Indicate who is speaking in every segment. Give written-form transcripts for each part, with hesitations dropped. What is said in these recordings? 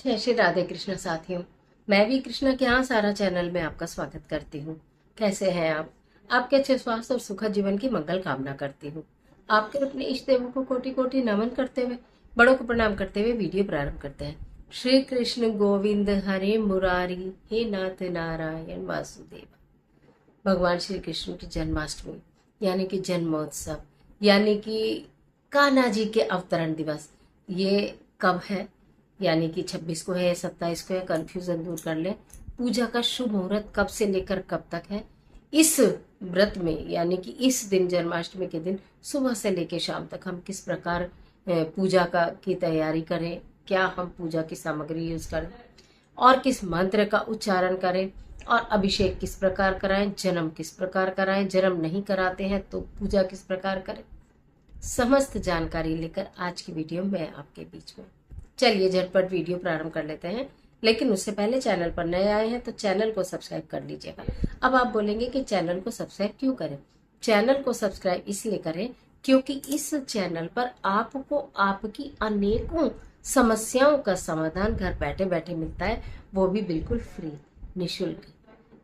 Speaker 1: जय श्री राधे कृष्ण साथियों। मैं भी कृष्णा के यहाँ सारा चैनल में आपका स्वागत करती हूँ। कैसे हैं आप? आपके अच्छे स्वास्थ्य और सुखद जीवन की मंगल कामना करती हूँ। आपके और अपने इष्ट देवों को कोटि कोटि नमन करते हुए, बड़ों को प्रणाम करते हुए वीडियो प्रारंभ करते हैं। श्री कृष्ण गोविंद हरे मुरारी, हे नाथ नारायण वासुदेव। भगवान श्री कृष्ण की जन्माष्टमी यानी कि जन्मोत्सव यानी कि कान्हा जी के अवतरण दिवस, ये कब है? यानी कि 26 को है या 27 को है, कंफ्यूजन दूर कर ले। पूजा का शुभ मुहूर्त कब से लेकर कब तक है? इस व्रत में यानी कि इस दिन जन्माष्टमी के दिन सुबह से लेकर शाम तक हम किस प्रकार पूजा का की तैयारी करें, क्या हम पूजा की सामग्री यूज करें और किस मंत्र का उच्चारण करें और अभिषेक किस प्रकार कराएं, जन्म किस प्रकार कराएं, जन्म नहीं कराते हैं तो पूजा किस प्रकार करें, समस्त जानकारी लेकर आज की वीडियो में आपके बीच में। चलिए झटपट वीडियो प्रारंभ कर लेते हैं, लेकिन उससे पहले चैनल पर नए आए हैं तो चैनल को सब्सक्राइब कर लीजिएगा। अब आप बोलेंगे कि चैनल को सब्सक्राइब क्यों करें? चैनल को सब्सक्राइब इसलिए करें क्योंकि इस चैनल पर आपको आपकी अनेकों समस्याओं का समाधान घर बैठे बैठे मिलता है, वो भी बिल्कुल फ्री, निःशुल्क।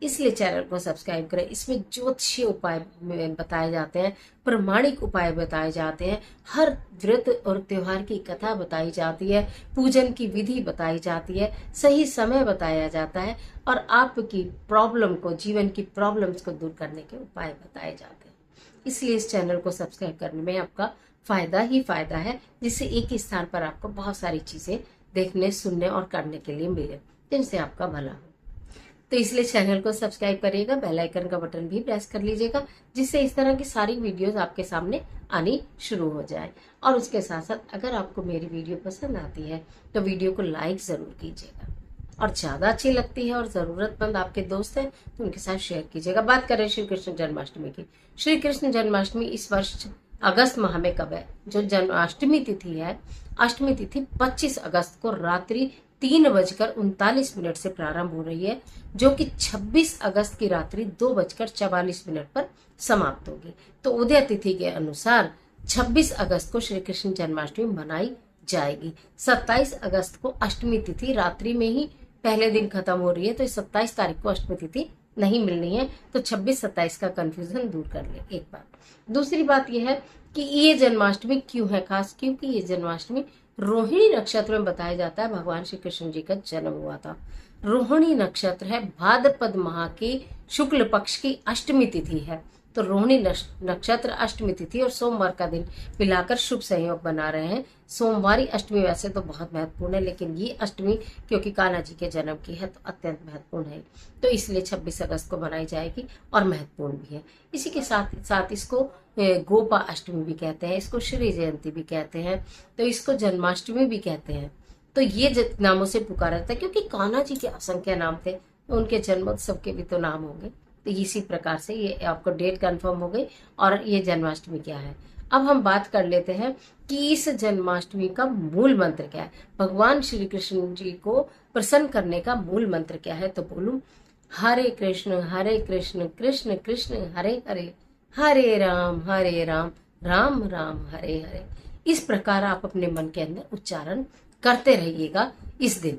Speaker 1: इसलिए चैनल को सब्सक्राइब करें। इसमें ज्योतिषीय उपाय बताए जाते हैं, प्रामाणिक उपाय बताए जाते हैं, हर व्रत और त्योहार की कथा बताई जाती है, पूजन की विधि बताई जाती है, सही समय बताया जाता है और आपकी प्रॉब्लम को, जीवन की प्रॉब्लम्स को दूर करने के उपाय बताए जाते हैं। इसलिए इस चैनल को सब्सक्राइब करने में आपका फायदा ही फायदा है, जिससे एक ही स्थान पर आपको बहुत सारी चीजें देखने, सुनने और करने के लिए मिले, जिनसे आपका भला हो। तो इसलिए चैनल को सब्सक्राइब करिएगा, बेल आइकन का बटन भी प्रेस कर लीजिएगा, जिससे इस तरह की सारी वीडियोस आपके सामने आनी शुरू हो जाए। और उसके साथ साथ अगर आपको मेरी वीडियो पसंद आती है तो वीडियो को लाइक जरूर कीजिएगा, और ज्यादा अच्छी लगती है और जरूरतमंद आपके दोस्त हैं तो उनके साथ शेयर कीजिएगा। बात करें श्री कृष्ण जन्माष्टमी की। श्री कृष्ण जन्माष्टमी इस वर्ष अगस्त माह में कब है? जो जन्माष्टमी तिथि है, अष्टमी तिथि 25 अगस्त को रात्रि 3:39 से प्रारंभ हो रही है, जो कि 26 अगस्त की रात्रि 2:44 पर समाप्त होगी। तो उदय तिथि के अनुसार 26 अगस्त को श्री कृष्ण जन्माष्टमी मनाई जाएगी। 27 अगस्त को अष्टमी तिथि रात्रि में ही पहले दिन खत्म हो रही है, तो 27 तारीख को अष्टमी तिथि नहीं मिलनी है, तो 26-27 का कंफ्यूजन दूर कर ले एक बार। दूसरी बात यह है कि ये जन्माष्टमी क्यों है खास? क्योंकि ये जन्माष्टमी रोहिणी नक्षत्र में बताया जाता है भगवान श्री कृष्ण जी का जन्म हुआ था। रोहिणी नक्षत्र है, भाद्रपद माह की शुक्ल पक्ष की अष्टमी तिथि है। तो रोहिणी नक्षत्र, अष्टमी तिथि और सोमवार का दिन मिलाकर शुभ संयोग बना रहे हैं। सोमवारी अष्टमी वैसे तो बहुत महत्वपूर्ण है, लेकिन ये अष्टमी क्योंकि कान्हा जी के जन्म की है तो अत्यंत महत्वपूर्ण है, तो इसलिए 26 अगस्त को मनाई जाएगी और महत्वपूर्ण भी है। इसी के साथ साथ इसको गोपा अष्टमी भी कहते हैं, इसको श्री जयंती भी कहते हैं, तो इसको जन्माष्टमी भी कहते हैं। तो ये नामों से पुकारा जाता है क्योंकि कान्हा जी के असंख्य नाम थे, तो उनके जन्मोत्सव के भी तो नाम होंगे। तो इसी प्रकार से ये आपको डेट कंफर्म हो गई और ये जन्माष्टमी क्या है। अब हम बात कर लेते हैं कि इस जन्माष्टमी का मूल मंत्र क्या है, भगवान श्री कृष्ण जी को प्रसन्न करने का मूल मंत्र क्या है। तो बोलूं, हरे कृष्ण कृष्ण कृष्ण हरे हरे, हरे राम राम राम हरे हरे। इस प्रकार आप अपने मन के अंदर उच्चारण करते रहिएगा इस दिन,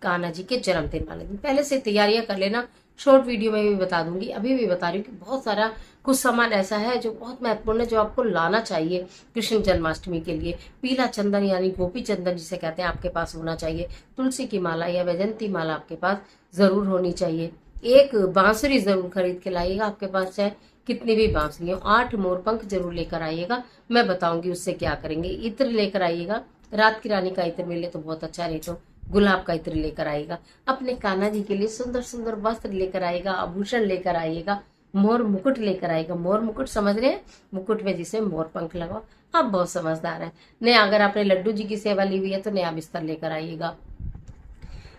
Speaker 1: कान्हा जी के जन्मदिन वाले दिन। पहले से तैयारियां कर लेना, शॉर्ट वीडियो में भी बता दूंगी, अभी भी बता रही हूँ कि बहुत सारा कुछ सामान ऐसा है जो बहुत महत्वपूर्ण है, जो आपको लाना चाहिए कृष्ण जन्माष्टमी के लिए। पीला चंदन यानी गोपी चंदन जिसे कहते हैं, आपके पास होना चाहिए। तुलसी की माला या वैजंती माला आपके पास जरूर होनी चाहिए। एक बांसुरी जरूर खरीद के लाइएगा, आपके पास चाहे कितनी भी बांसुरी हो। 8 मोरपंख जरूर लेकर आइएगा, मैं बताऊंगी उससे क्या करेंगे। इत्र लेकर आइएगा, रात की रानी का इत्र मिले तो बहुत अच्छा, नहीं तो गुलाब का इत्र लेकर आएगा। अपने कान्हा जी के लिए सुंदर सुंदर वस्त्र लेकर आएगा, आभूषण लेकर आइएगा, मोर मुकुट लेकर आएगा। मोर मुकुट समझ रहे हैं? मुकुट में जिसे मोर पंख लगाओ। आप बहुत समझदार हैं। नया, अगर आपने लड्डू जी की सेवा ली हुई है तो नया बिस्तर लेकर आइएगा।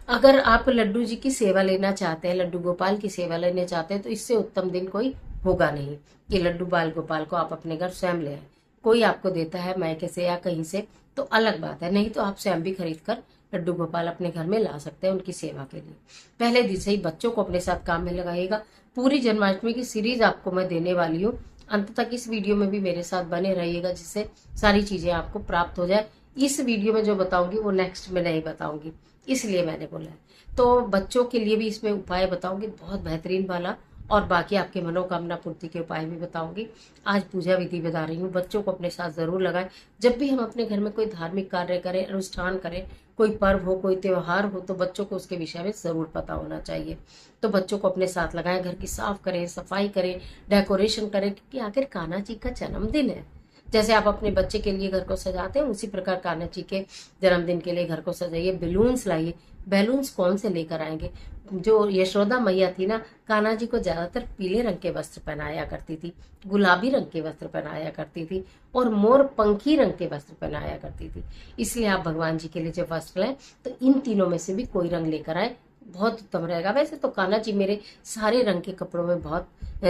Speaker 1: अगर आप लड्डू जी की सेवा लेना चाहते हैं, लड्डू गोपाल की सेवा लेना चाहते हैं, तो इससे उत्तम दिन कोई होगा नहीं कि लड्डू बाल गोपाल को आप अपने घर स्वयं ले आए। कोई आपको देता है मायके से या कहीं से तो अलग बात है, नहीं तो आप स्वयं भी खरीद कर लड्डू गोपाल अपने घर में ला सकते हैं उनकी सेवा के लिए। पहले दिन से ही बच्चों को अपने साथ काम में लगाइएगा। पूरी जन्माष्टमी की सीरीज आपको मैं देने वाली हूँ, अंत तक इस वीडियो में भी मेरे साथ बने रहिएगा, जिससे सारी चीजें आपको प्राप्त हो जाए। इस वीडियो में जो बताऊंगी वो नेक्स्ट में नहीं बताऊंगी, इसलिए मैंने बोला है। तो बच्चों के लिए भी इसमें उपाय बताऊंगी बहुत बेहतरीन वाला, और बाकी आपके मनोकामना पूर्ति के उपाय भी बताऊंगी। आज पूजा विधि बता रही हूँ, बच्चों को अपने साथ जरूर लगाएं। जब भी हम अपने घर में कोई धार्मिक कार्य करें, अनुष्ठान करें, कोई पर्व हो, कोई त्योहार हो, तो बच्चों को उसके विषय में जरूर पता होना चाहिए। तो बच्चों को अपने साथ लगाएं, घर की साफ करें, सफाई करें, डेकोरेशन करें, क्योंकि आखिर कान्हा जी का जन्मदिन है। जैसे आप अपने बच्चे के लिए घर को सजाते हैं, उसी प्रकार कान्हा जी के जन्मदिन के लिए घर को सजाइए। बैलून्स लाइए। बैलून्स कौन से लेकर आएंगे? जो यशोदा मैया थी ना, कान्हा जी को ज्यादातर पीले रंग के वस्त्र पहनाया करती थी, गुलाबी रंग के वस्त्र पहनाया करती थी, और मोर पंखी रंग के वस्त्र पहनाया करती थी। इसलिए आप भगवान जी के लिए जब वस्त्र लें तो इन तीनों में से भी कोई रंग लेकर आए, बहुत उत्तम रहेगा। वैसे तो कान्हा जी मेरे सारे रंग के कपड़ों में बहुत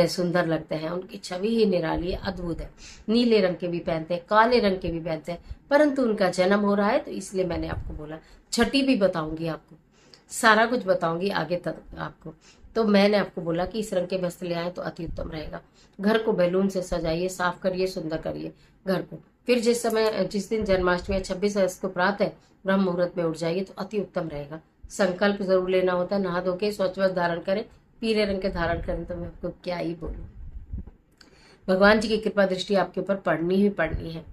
Speaker 1: सुंदर लगते हैं, उनकी छवि ही निराली है, अद्भुत है। नीले रंग के भी पहनते हैं, काले रंग के भी पहनते हैं, परंतु उनका जन्म हो रहा है तो इसलिए मैंने आपको बोला। छठी भी बताऊंगी आपको, सारा कुछ बताऊंगी आगे तक आपको। तो मैंने आपको बोला कि इस रंग के वस्त्र ले आए तो अति उत्तम रहेगा। घर को बैलून से सजाइए, साफ करिए, सुंदर करिए घर को। फिर जिस दिन जन्माष्टमी 26 अगस्त को प्रातः ब्रह्म मुहूर्त में उठ जाइए तो अति उत्तम रहेगा। संकल्प जरूर लेना होता है, नहा धो के स्वच्छ वस्त्र धारण करें, पीले रंग के धारण करें, तो मैं आपको क्या ही बोलूं। भगवान जी की कृपा दृष्टि आपके ऊपर पड़नी ही पड़नी है।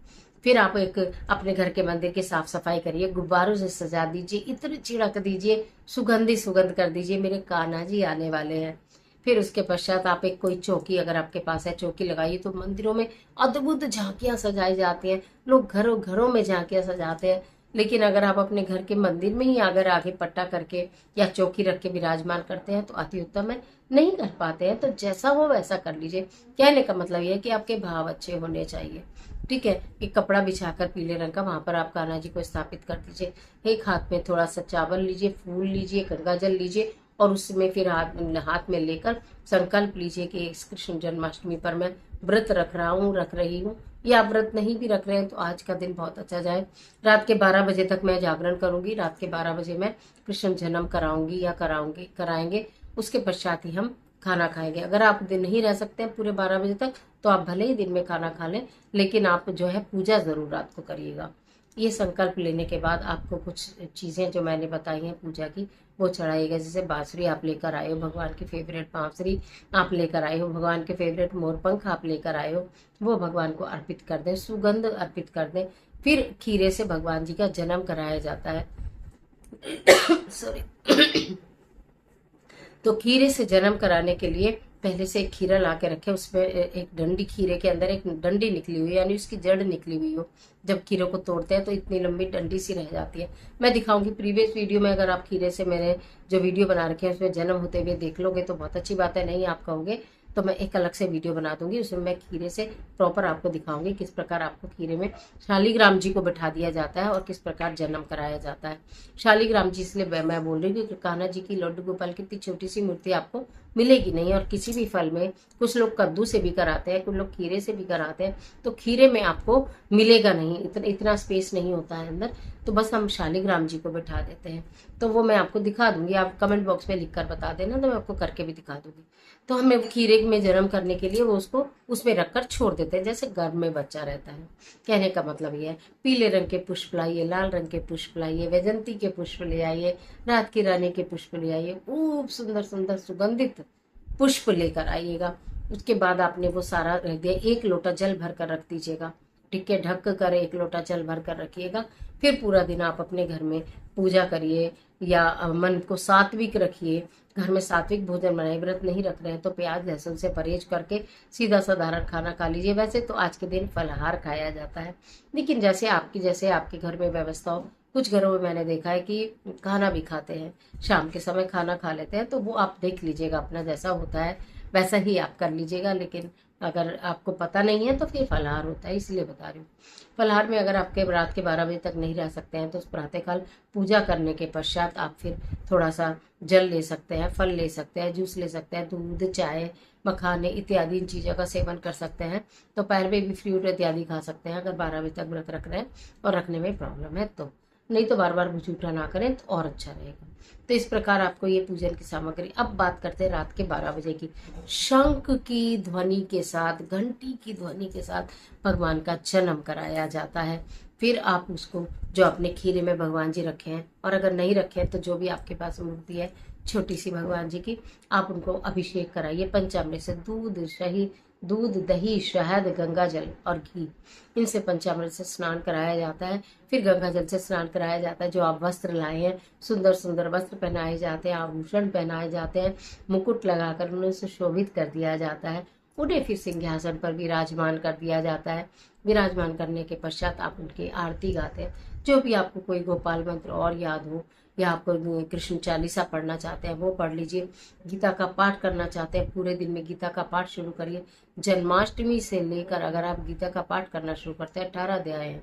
Speaker 1: फिर आप एक अपने घर के मंदिर की साफ सफाई करिए, गुब्बारों से सजा दीजिए, इत्र छिड़क दीजिए, सुगंध कर दीजिए, मेरे कान्हा जी आने वाले हैं। फिर उसके पश्चात आप एक कोई चौकी, अगर आपके पास है, चौकी लगाइए। तो मंदिरों में अद्भुत झांकियां सजाई जाती हैं, लोग घरों घरों में झांकियां सजाते हैं। लेकिन अगर आप अपने घर के मंदिर में ही अगर आगे पट्टा करके या चौकी रख के विराजमान करते हैं तो अति उत्तम है। नहीं कर पाते हैं तो जैसा हो वैसा कर लीजिए। कहने का मतलब यह है कि आपके भाव अच्छे होने चाहिए। ठीक है, एक कपड़ा बिछाकर पीले रंग का, वहां पर आप कान्हा जी को स्थापित कर दीजिए। एक हाथ में थोड़ा सा चावल लीजिए, फूल लीजिए, गंगा जल लीजिए, और उसमें फिर हाथ में लेकर संकल्प लीजिए कि इस कृष्ण जन्माष्टमी पर मैं व्रत रख रहा हूँ, रख रही हूँ। या व्रत नहीं भी रख रहे हैं तो आज का दिन बहुत अच्छा जाए। रात के 12 बजे तक मैं जागरण करूंगी, रात के 12 बजे मैं कृष्ण जन्म कराऊंगी या कराएंगे। उसके पश्चात ही हम खाना खाएंगे। अगर आप दिन नहीं रह सकते हैं पूरे 12 बजे तक तो आप भले ही दिन में खाना खा लें, लेकिन आप जो है पूजा जरूर रात को करिएगा। ये संकल्प लेने के बाद आपको कुछ चीजें जो मैंने बताई हैं पूजा की वो चढ़ाइएगा। जैसे बांसुरी आप लेकर आए हो, भगवान की फेवरेट बांसुरी आप लेकर आए हो, भगवान के फेवरेट मोरपंख आप लेकर आए हो, वो भगवान को अर्पित कर दें, सुगंध अर्पित कर दें। फिर खीरे से भगवान जी का जन्म कराया जाता है। सॉरी। तो खीरे से जन्म कराने के लिए पहले से एक खीरा ला के रखे, उसमें एक डंडी, खीरे के अंदर एक डंडी निकली हुई, यानी उसकी जड़ निकली हुई हो। जब खीरे को तोड़ते हैं तो इतनी लंबी डंडी सी रह जाती है। मैं दिखाऊंगी प्रीवियस वीडियो में, अगर आप खीरे से मैंने जो वीडियो बना रखे हैं उसमें जन्म होते हुए देख लोगे तो बहुत अच्छी बात है, नहीं आप कहोगे तो मैं एक अलग से वीडियो बना दूंगी, उसमें मैं खीरे से प्रॉपर आपको दिखाऊंगी किस प्रकार आपको खीरे में शालिग्राम जी को बैठा दिया जाता है और किस प्रकार जन्म कराया जाता है। शालिग्राम जी इसलिए मैं बोल रही हूँ कि कान्हा जी की लड्डू गोपाल की इतनी छोटी सी मूर्ति आपको मिलेगी नहीं। और किसी भी फल में कुछ लोग कद्दू से भी कराते हैं, कुछ लोग खीरे से भी कराते हैं, तो खीरे में आपको मिलेगा नहीं, इतना स्पेस नहीं होता है अंदर। तो बस हम शालिग्राम जी को बैठा देते हैं। तो वो मैं आपको दिखा दूंगी, आप कमेंट बॉक्स में लिख कर बता देना तो मैं आपको करके भी दिखा दूंगी। तो हमें खीरे में जन्म करने के लिए वो उसको उसमें रखकर छोड़ देते हैं, जैसे गर्भ में बच्चा रहता है। कहने का मतलब ये है, पीले रंग के पुष्प लाइए, लाल रंग के पुष्प लाइए, वैजंती के पुष्प ले आइए, रात की रानी के पुष्प ले आइए, खूब सुंदर सुंदर सुगंधित पुष्प लेकर आइएगा। उसके बाद आपने वो सारा रख दिया, एक लोटा जल भर कर रख दीजिएगा। ठीक है, ढक कर एक लोटा जल भर कर रखिएगा। फिर पूरा दिन आप अपने घर में पूजा करिए या मन को सात्विक रखिए, घर में सात्विक भोजन बनाइए। व्रत नहीं रख रहे हैं तो प्याज लहसुन से परहेज करके सीधा साधारण खाना खा लीजिए। वैसे तो आज के दिन फलाहार खाया जाता है, लेकिन जैसे आपके घर में व्यवस्था हो। कुछ घरों में मैंने देखा है कि खाना भी खाते हैं, शाम के समय खाना खा लेते हैं, तो वो आप देख लीजिएगा, अपना जैसा होता है वैसा ही आप कर लीजिएगा। लेकिन अगर आपको पता नहीं है तो फिर फलाहार होता है, इसलिए बता रही हूँ। फलाहार में अगर आपके रात के 12 बजे तक नहीं रह सकते हैं तो उस प्रातःकाल पूजा करने के पश्चात आप फिर थोड़ा सा जल ले सकते हैं, फल ले सकते हैं, जूस ले सकते हैं, दूध, चाय, मखाने इत्यादि इन चीज़ों का सेवन कर सकते हैं। तो पैर में भी फ्रूट इत्यादि खा सकते हैं अगर 12 बजे तक व्रत रख रहे हैं और रखने में प्रॉब्लम है तो। नहीं तो बार बार भूचूटा ना करें तो और अच्छा रहेगा। तो इस प्रकार आपको ये पूजन की सामग्री। अब बात करते हैं रात के 12 बजे की। शंख की ध्वनि के साथ, घंटी की ध्वनि के साथ भगवान का जन्म कराया जाता है। फिर आप उसको जो अपने खीरे में भगवान जी रखे हैं, और अगर नहीं रखे हैं तो जो भी आपके पास मूर्ति है छोटी सी भगवान जी की, आप उनको अभिषेक कराइए पंचामृत से। दूध दही शहद गंगा जल और घी, इनसे पंचामृत से स्नान कराया जाता है। फिर गंगा जल से स्नान कराया जाता है। जो आप वस्त्र लाए हैं, सुंदर सुंदर वस्त्र पहनाए जाते हैं, आभूषण पहनाए जाते हैं, मुकुट लगाकर उन्हें सुशोभित कर दिया जाता है। उन्हें फिर सिंहासन पर विराजमान कर दिया जाता है। विराजमान करने के पश्चात आप उनकी आरती गाते हैं। जो भी आपको कोई गोपाल मंत्र और याद हो, या आप कृष्ण चालीसा पढ़ना चाहते हैं वो पढ़ लीजिए। गीता का पाठ करना चाहते हैं, पूरे दिन में गीता का पाठ शुरू करिए। जन्माष्टमी से लेकर अगर आप गीता का पाठ करना शुरू करते हैं, 18 अध्याय है,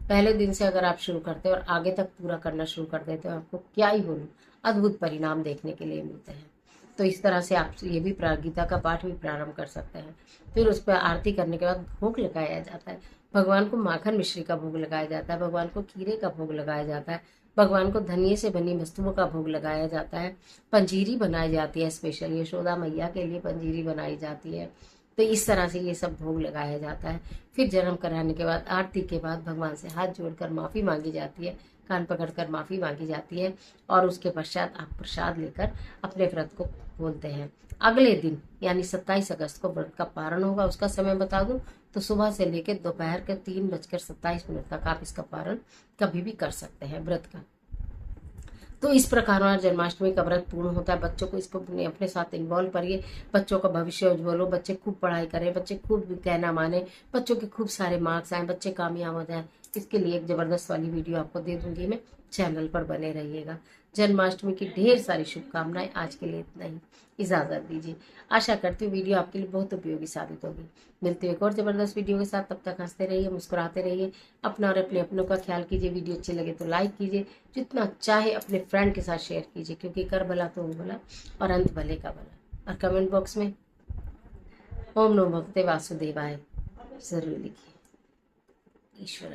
Speaker 1: पहले दिन से अगर आप शुरू करते हैं और आगे तक पूरा करना शुरू कर देते हैं, आपको क्या ही बोलूं, अद्भुत परिणाम देखने के लिए मिलते हैं। तो इस तरह से आप ये भी गीता का पाठ भी प्रारंभ कर सकते हैं। फिर उस पर आरती करने के बाद भोग लगाया जाता है। भगवान को माखन मिश्री का भोग लगाया जाता है, भगवान को खीरे का भोग लगाया जाता है, भगवान को धनिये से बनी वस्तुओं का भोग लगाया जाता है। पंजीरी बनाई जाती है, स्पेशल यशोदा मैया के लिए पंजीरी बनाई जाती है। तो इस तरह से ये सब भोग लगाया जाता है। फिर जन्म कराने के बाद, आरती के बाद भगवान से हाथ जोड़कर माफ़ी मांगी जाती है, कान पकड़कर माफ़ी मांगी जाती है, और उसके पश्चात आप प्रसाद लेकर अपने व्रत को खोलते हैं। अगले दिन यानी 27 अगस्त को व्रत का पारण होगा। उसका समय बता दूं तो सुबह से लेकर दोपहर के 3:27 तक आप इसका पारण कभी भी कर सकते हैं व्रत का। तो इस प्रकार हमारा जन्माष्टमी का व्रत पूर्ण होता है। बच्चों को इसको अपने साथ इन्वॉल्व करिए, बच्चों का भविष्य उज्ज्वल हो, बच्चे खूब पढ़ाई करें, बच्चे खूब कहना माने, बच्चों के खूब सारे मार्क्स आए, बच्चे कामयाब हो जाए। इसके लिए एक जबरदस्त वाली वीडियो आपको दे दूंगी मैं, चैनल पर बने रहिएगा। जन्माष्टमी की ढेर सारी शुभकामनाएं। आज के लिए इतना ही, इजाजत दीजिए। आशा करती हूँ वीडियो आपके लिए बहुत उपयोगी साबित होगी। मिलते हैं एक और जबरदस्त वीडियो के साथ, तब तक हंसते रहिए, मुस्कुराते रहिए, अपना और अपने अपनों का ख्याल कीजिए। वीडियो अच्छी लगे तो लाइक कीजिए, जितना चाहे अपने फ्रेंड के साथ शेयर कीजिए, क्योंकि कर भला तो हो भला और अंत भले का भला। और कमेंट बॉक्स में ओम नमो भगवते वासुदेवाय जरूर लिखिए। ईश्वर